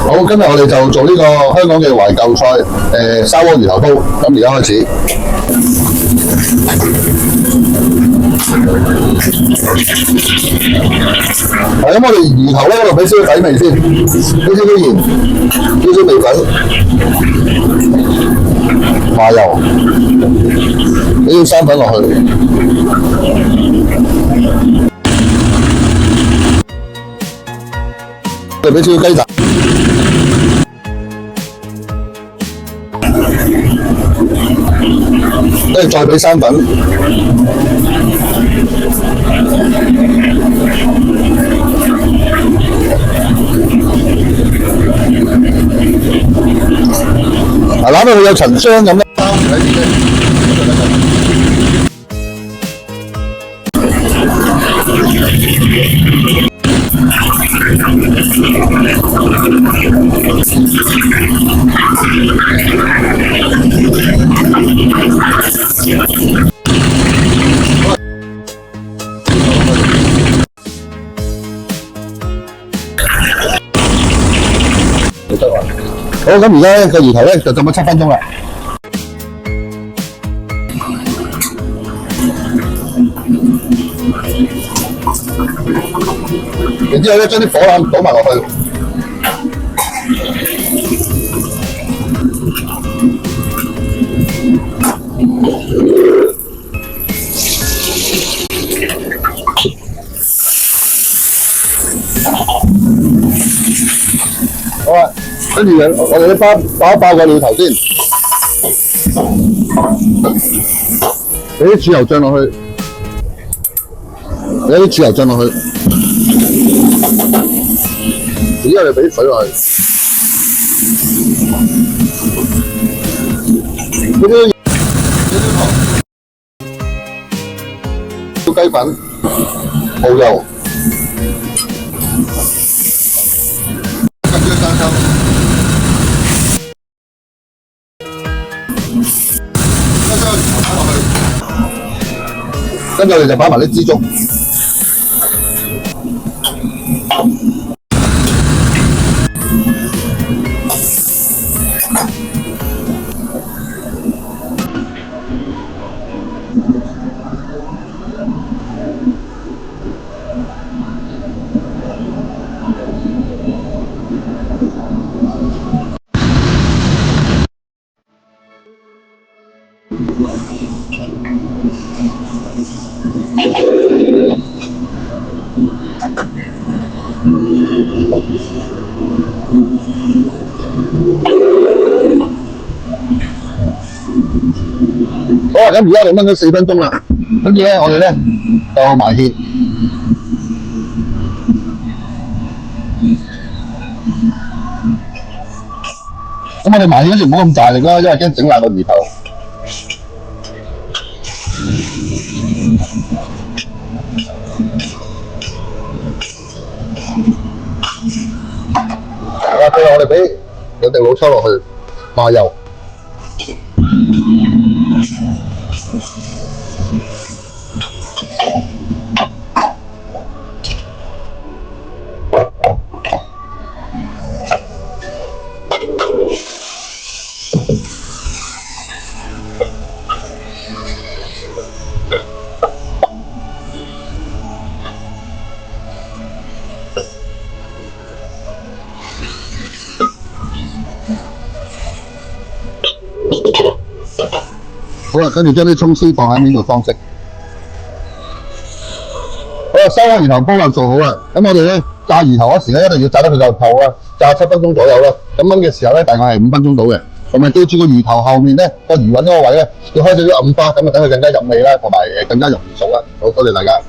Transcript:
好，今日我哋就做呢個香港嘅懷舊菜，砂鍋魚頭煲。咁而家開始。咁我哋魚頭咧，嗰度俾少少底味先，俾少少鹽，少少味粉，麻油，俾啲生粉落去。再俾少少雞蛋。跟住再俾生粉，嗱，攬到佢有層霜咁啦。好，咁而家個魚頭咧就浸咗7分鐘啦。然之後咧，將啲火腩倒埋落去。好啊，跟住我哋爆一爆個料頭先，俾啲豉油醬落去，俾啲豉油醬落去，然之後你俾啲水落去，啲雞粉、蠔油。跟住我哋就擺埋啲枝竹，好啊，咁而家我哋燜咗4分鐘啦，跟住咧我哋咧就埋芡，咁我哋埋芡嗰時唔好咁大力啦，因為驚整爛個魚頭。好啦，最後我哋俾兩滴老抽落去，麻油。好啦，跟住將啲葱絲放喺呢度裝飾。好啦，砂鍋魚頭煲又做好啦。咁我哋咧炸魚頭嗰時咧，一定要炸得佢夠透啊，炸7分鐘左右啦。咁燜嘅時候咧，大概係5分鐘到嘅。同埋記住個魚頭後面咧個魚韻嗰個位咧，要開少少暗花，咁啊等佢更加入味啦，同埋更加容易熟啦。好，多謝大家。